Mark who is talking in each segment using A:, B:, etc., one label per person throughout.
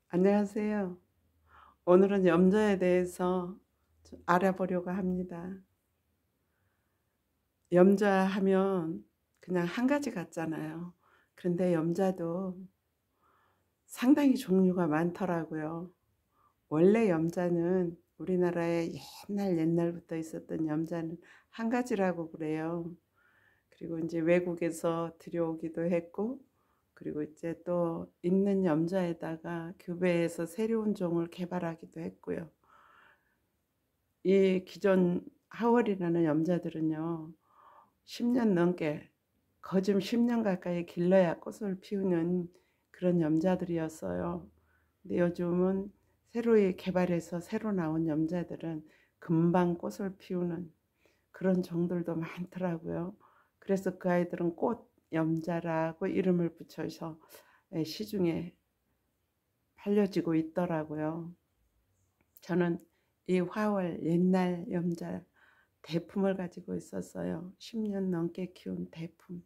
A: 안녕하세요. 오늘은 염자에 대해서 좀 알아보려고 합니다. 염자 하면 그냥 한 가지 같잖아요. 그런데 염자도 상당히 종류가 많더라고요. 원래 염자는 우리나라에 옛날부터 있었던 염자는 한 가지라고 그래요. 그리고 이제 외국에서 들여오기도 했고, 그리고 이제 또 있는 염자에다가 교배해서 새로운 종을 개발하기도 했고요. 이 기존 하월이라는 염자들은요, 10년 넘게, 거즘 10년 가까이 길러야 꽃을 피우는 그런 염자들이었어요. 근데 요즘은 새로 개발해서 새로 나온 염자들은 금방 꽃을 피우는 그런 종들도 많더라고요. 그래서 그 아이들은 꽃 염자라고 이름을 붙여서 시중에 팔려지고 있더라고요. 저는 이 화월 옛날 염자 대품을 가지고 있었어요. 10년 넘게 키운 대품.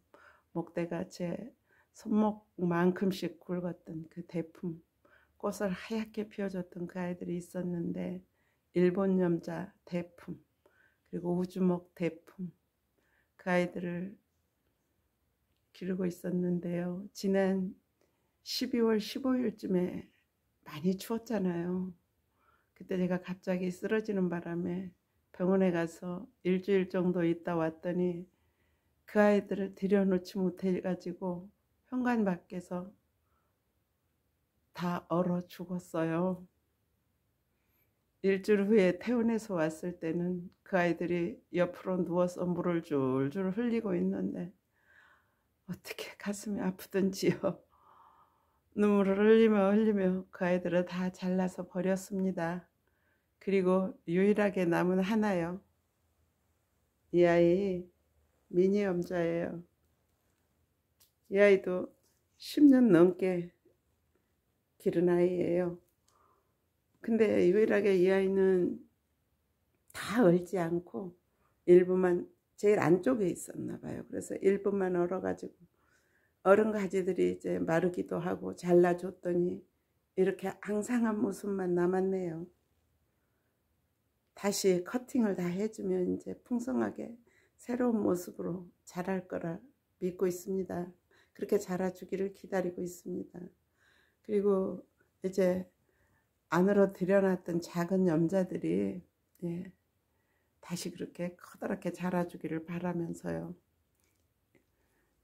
A: 목대가 제 손목만큼씩 굵었던 그 대품. 꽃을 하얗게 피워줬던 그 아이들이 있었는데, 일본 염자 대품, 그리고 우주목 대품, 그 아이들을 기르고 있었는데요. 지난 12월 15일쯤에 많이 추웠잖아요. 그때 제가 갑자기 쓰러지는 바람에 병원에 가서 일주일 정도 있다 왔더니 그 아이들을 들여놓지 못해가지고 현관 밖에서 다 얼어 죽었어요. 일주일 후에 퇴원해서 왔을 때는 그 아이들이 옆으로 누워서 물을 줄줄 흘리고 있는데 어떻게 가슴이 아프던지요. 눈물을 흘리며 그 아이들을 다 잘라서 버렸습니다. 그리고 유일하게 남은 하나요. 이 아이 미니 염자예요. 이 아이도 10년 넘게 기른 아이예요. 근데 유일하게 이 아이는 다 얼지 않고 일부만 제일 안쪽에 있었나 봐요. 그래서 일부만 얼어가지고 얼은 가지들이 이제 마르기도 하고 잘라줬더니 이렇게 앙상한 모습만 남았네요. 다시 커팅을 다 해주면 이제 풍성하게 새로운 모습으로 자랄 거라 믿고 있습니다. 그렇게 자라주기를 기다리고 있습니다. 그리고 이제 안으로 들여놨던 작은 염자들이 다시 그렇게 커다랗게 자라주기를 바라면서요.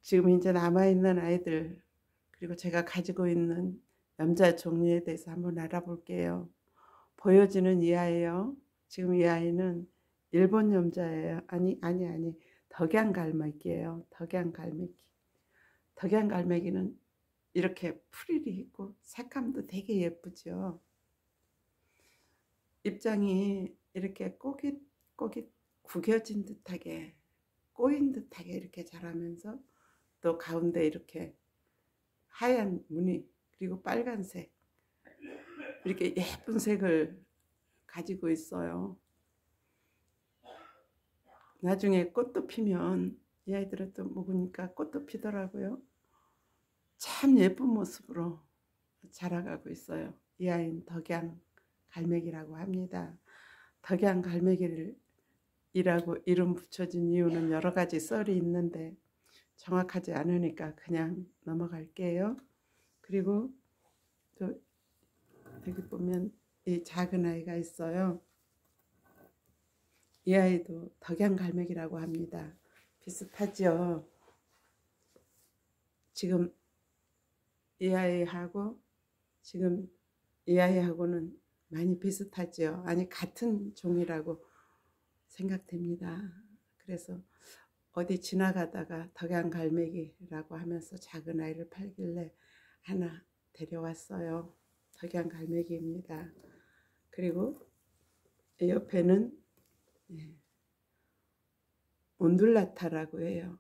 A: 지금 이제 남아있는 아이들, 그리고 제가 가지고 있는 염자 종류에 대해서 한번 알아볼게요. 보여지는 이 아이요. 지금 이 아이는 일본 염자예요. 아니. 덕양갈매기예요. 덕양갈매기. 덕양갈매기는 이렇게 풀이 있고 색감도 되게 예쁘죠. 입장이 이렇게 꼬깃꼬깃 구겨진 듯하게 꼬인 듯하게 이렇게 자라면서 또 가운데 이렇게 하얀 무늬 그리고 빨간색 이렇게 예쁜 색을 가지고 있어요. 나중에 꽃도 피면 이 아이들은 또 먹으니까 꽃도 피더라고요. 참 예쁜 모습으로 자라가고 있어요. 이 아이는 덕양 갈매기라고 합니다. 덕양 갈매기를 이라고 이름 붙여진 이유는 여러 가지 썰이 있는데 정확하지 않으니까 그냥 넘어갈게요. 그리고 또 여기 보면 이 작은 아이가 있어요. 이 아이도 덕양갈매기라고 합니다. 비슷하죠. 지금 이 아이하고 지금 이 아이하고는 많이 비슷하죠. 아니 같은 종이라고 생각됩니다. 그래서 어디 지나가다가 덕양갈매기라고 하면서 작은 아이를 팔길래 하나 데려왔어요. 덕양갈매기입니다. 그리고 옆에는 온둘라타라고 해요.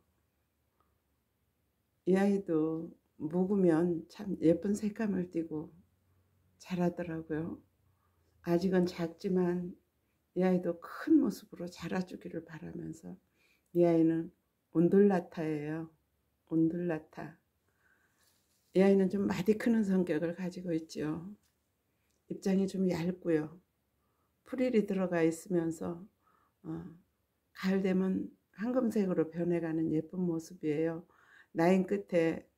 A: 이 아이도 묵으면 참 예쁜 색감을 띠고 자라더라고요. 아직은 작지만 이 아이도 큰 모습으로 자라주기를 바라면서 이 아이는 온둘라타예요. 온둘라타. 이 아이는 좀 마디 크는 성격을 가지고 있죠. 입장이 좀 얇고요. 프릴이 들어가 있으면서 가을 되면 황금색으로 변해가는 예쁜 모습이에요. 라인 끝에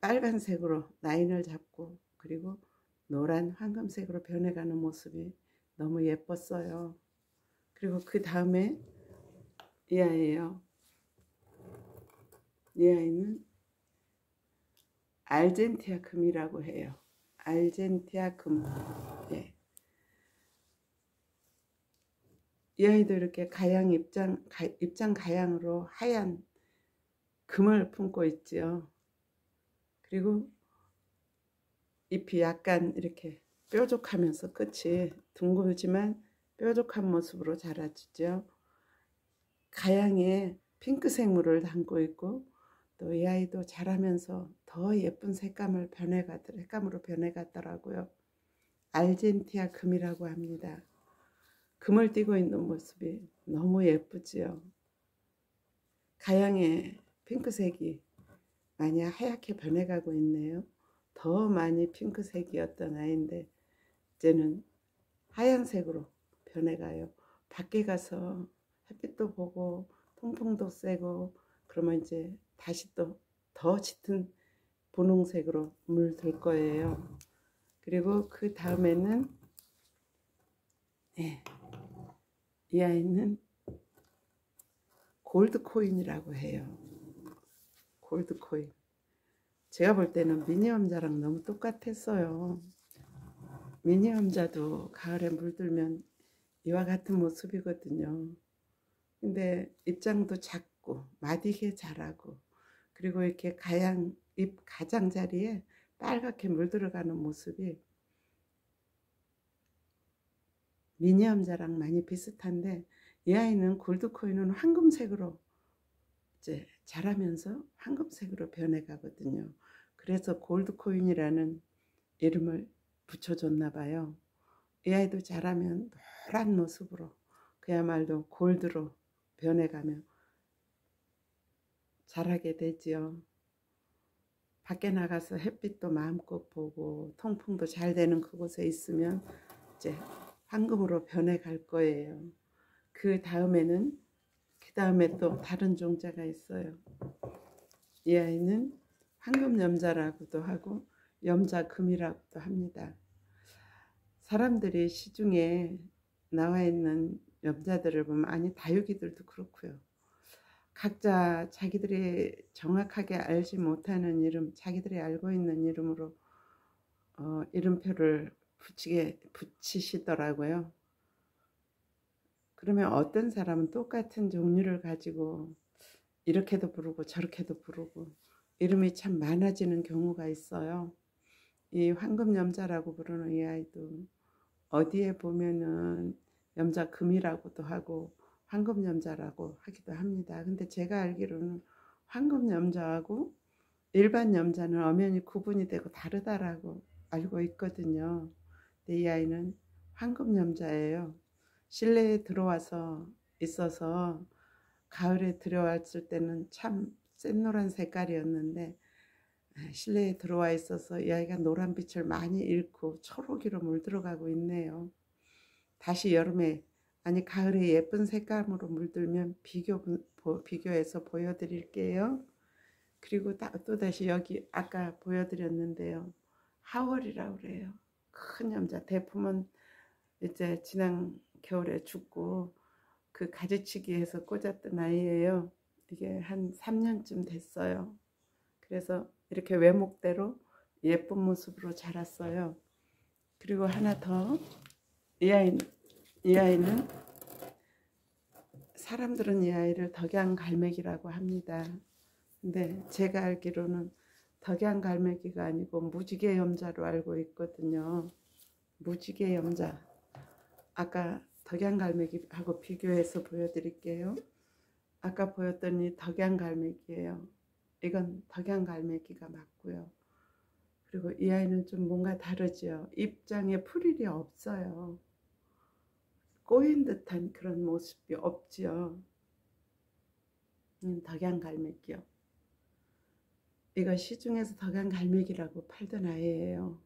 A: 빨간색으로 라인을 잡고 그리고 노란 황금색으로 변해가는 모습이 너무 예뻤어요. 그리고 그 다음에 이 아이예요. 이 아이는 알젠티아 금이라고 해요. 알젠티아 금. 예. 이 아이도 이렇게 가양 입장 가양으로 하얀 금을 품고 있죠. 그리고 잎이 약간 이렇게 뾰족하면서 끝이 둥글지만 뾰족한 모습으로 자라주죠. 가양에 핑크색 물을 담고 있고 또 이 아이도 자라면서 더 예쁜 색감으로 변해가더라고요. 알젠티아 금이라고 합니다. 금을 띠고 있는 모습이 너무 예쁘지요. 가양의 핑크색이 많이 하얗게 변해가고 있네요. 더 많이 핑크색이었던 아이인데 이제는 하얀색으로 변해가요. 밖에 가서 햇빛도 보고 통풍도 쐬고 그러면 이제 다시 또 더 짙은 분홍색으로 물들 거예요. 그리고 그 다음에는 이 아이는 골드코인이라고 해요. 골드코인. 제가 볼 때는 미니엄자랑 너무 똑같았어요. 미니엄자도 가을에 물들면 이와 같은 모습이거든요. 근데 입장도 작고 마디게 자라고 그리고 이렇게 가양 잎 가장자리에 빨갛게 물들어가는 모습이 미니엄자랑 많이 비슷한데 이 아이는 골드코인은 황금색으로 이제 자라면서 황금색으로 변해가거든요. 그래서 골드코인이라는 이름을 붙여줬나 봐요. 이 아이도 자라면 노란 모습으로 그야말로 골드로 변해가며 자라게 되지요. 밖에 나가서 햇빛도 마음껏 보고 통풍도 잘 되는 그곳에 있으면 이제 황금으로 변해갈 거예요. 그 다음에 또 다른 종자가 있어요. 이 아이는 황금염자라고도 하고 염자금이라고도 합니다. 사람들이 시중에 나와 있는 염자들을 보면 아니 다육이들도 그렇고요. 각자 자기들이 정확하게 알지 못하는 이름, 자기들이 알고 있는 이름으로 이름표를 붙이시더라고요. 그러면 어떤 사람은 똑같은 종류를 가지고 이렇게도 부르고 저렇게도 부르고 이름이 참 많아지는 경우가 있어요. 이 황금염자라고 부르는 이 아이도 어디에 보면은 염자금이라고도 하고 황금염자라고 하기도 합니다. 근데 제가 알기로는 황금염자하고 일반 염자는 엄연히 구분이 되고 다르다라고 알고 있거든요. 근데 이 아이는 황금염자예요. 실내에 들어와서 있어서 가을에 들어왔을 때는 참 샛노란 색깔이었는데 실내에 들어와 있어서 이 아이가 노란빛을 많이 잃고 초록이로 물들어가고 있네요. 다시 여름에 아니 가을에 예쁜 색감으로 물들면 비교해서 보여드릴게요. 그리고 또다시 여기 아까 보여드렸는데요. 하월이라고 그래요. 큰 염자. 대품은 이제 지난 겨울에 죽고 그 가지치기해서 꽂았던 아이예요. 이게 한 3년쯤 됐어요. 그래서 이렇게 외목대로 예쁜 모습으로 자랐어요. 그리고 하나 더, 이 아이는 사람들은 이 아이를 덕양갈매기라고 합니다. 근데 제가 알기로는 덕양갈매기가 아니고 무지개염자로 알고 있거든요. 무지개염자. 아까 덕양갈매기하고 비교해서 보여드릴게요. 아까 보였던 이 덕양갈매기예요. 이건 덕양갈매기가 맞고요. 그리고 이 아이는 좀 뭔가 다르죠. 입장에 프릴이 없어요. 꼬인 듯한 그런 모습이 없지요. 덕양갈매기요. 이거 시중에서 덕양갈매기라고 팔던 아이예요.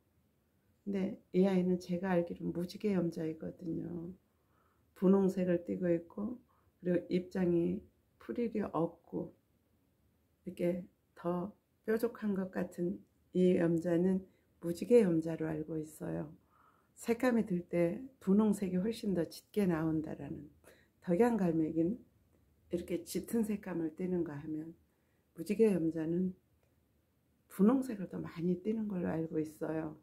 A: 근데 이 아이는 제가 알기로 무지개 염자이거든요. 분홍색을 띠고 있고, 그리고 입장이 프릴이 없고 이렇게 더 뾰족한 것 같은 이 염자는 무지개 염자로 알고 있어요. 색감이 들 때 분홍색이 훨씬 더 짙게 나온다라는, 덕양갈매기는 이렇게 짙은 색감을 띠는가 하면 무지개 염자는 분홍색을 더 많이 띠는 걸로 알고 있어요.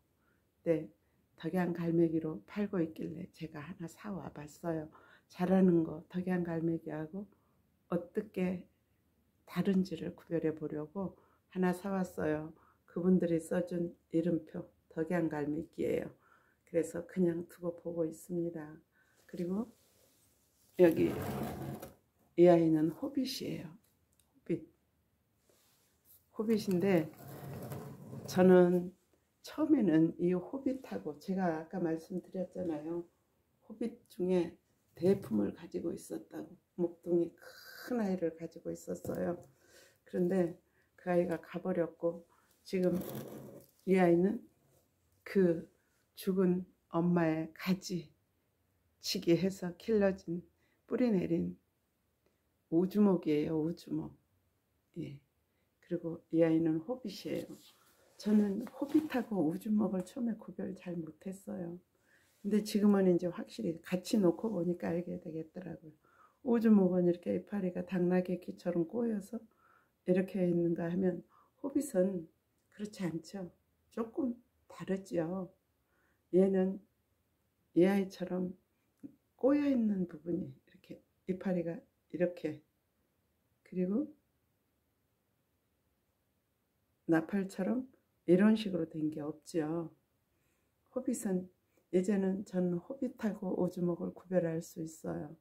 A: 네, 덕양갈매기로 팔고 있길래 제가 하나 사와 봤어요. 자라는 거 덕양갈매기하고 어떻게 다른지를 구별해 보려고 하나 사왔어요. 그분들이 써준 이름표 덕양갈매기예요. 그래서 그냥 두고 보고 있습니다. 그리고 여기 이 아이는 호빗이에요. 호빗인데 저는 처음에는 이 호빗하고, 제가 아까 말씀드렸잖아요. 호빗 중에 대품을 가지고 있었다고. 목둥이 큰 아이를 가지고 있었어요. 그런데 그 아이가 가버렸고, 지금 이 아이는 그 죽은 엄마의 가지 치기 해서 길러진, 뿌리 내린 우주목이에요. 우주목. 예. 그리고 이 아이는 호빗이에요. 저는 호빗하고 우주목을 처음에 구별 잘 못했어요. 근데 지금은 이제 확실히 같이 놓고 보니까 알게 되겠더라고요. 우주목은 이렇게 이파리가 당나귀 귀처럼 꼬여서 이렇게 있는가 하면, 호빗은 그렇지 않죠. 조금 다르죠. 얘는 이 아이처럼 꼬여 있는 부분이 이렇게 이파리가 이렇게, 그리고 나팔처럼 이런 식으로 된 게 없죠. 호빗은, 이제는 전 호빗하고 우주목을 구별할 수 있어요.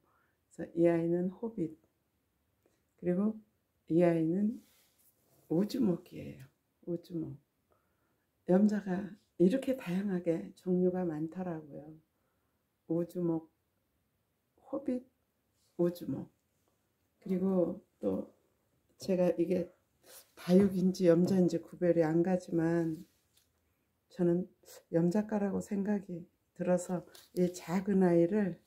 A: 그래서 이 아이는 호빗, 그리고 이 아이는 우주목이에요. 우주목. 염자가 이렇게 다양하게 종류가 많더라고요. 우주목, 호빗, 우주목. 그리고 또 제가 이게 다육인지 염자인지 구별이 안 가지만 저는 염자가라고 생각이 들어서 이 작은 아이를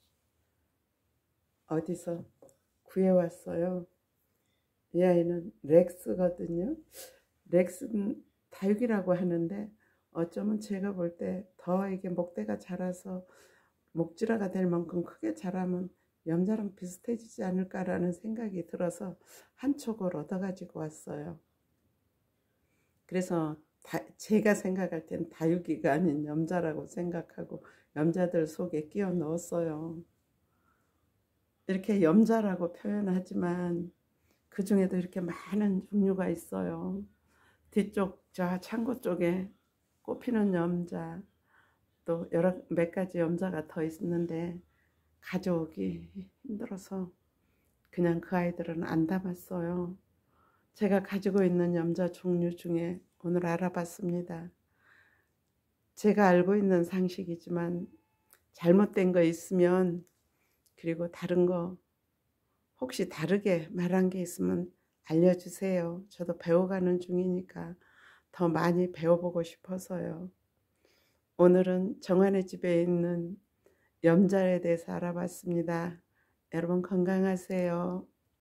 A: 어디서 구해왔어요. 이 아이는 렉스거든요. 렉스는 다육이라고 하는데 어쩌면 제가 볼 때 더 이게 목대가 자라서 목질화가 될 만큼 크게 자라면 염자랑 비슷해지지 않을까라는 생각이 들어서 한 촉을 얻어가지고 왔어요. 그래서 제가 생각할 땐 다육이가 아닌 염자라고 생각하고 염자들 속에 끼워 넣었어요. 이렇게 염자라고 표현하지만 그 중에도 이렇게 많은 종류가 있어요. 뒤쪽 저 창고 쪽에 꽃피는 염자, 또 몇 가지 염자가 더 있는데 가져오기 힘들어서 그냥 그 아이들은 안 담았어요. 제가 가지고 있는 염자 종류 중에 오늘 알아봤습니다. 제가 알고 있는 상식이지만 잘못된 거 있으면, 그리고 다른 거 혹시 다르게 말한 게 있으면 알려주세요. 저도 배워가는 중이니까 더 많이 배워보고 싶어서요. 오늘은 정한의 집에 있는 염자에 대해서 알아봤습니다. 여러분 건강하세요.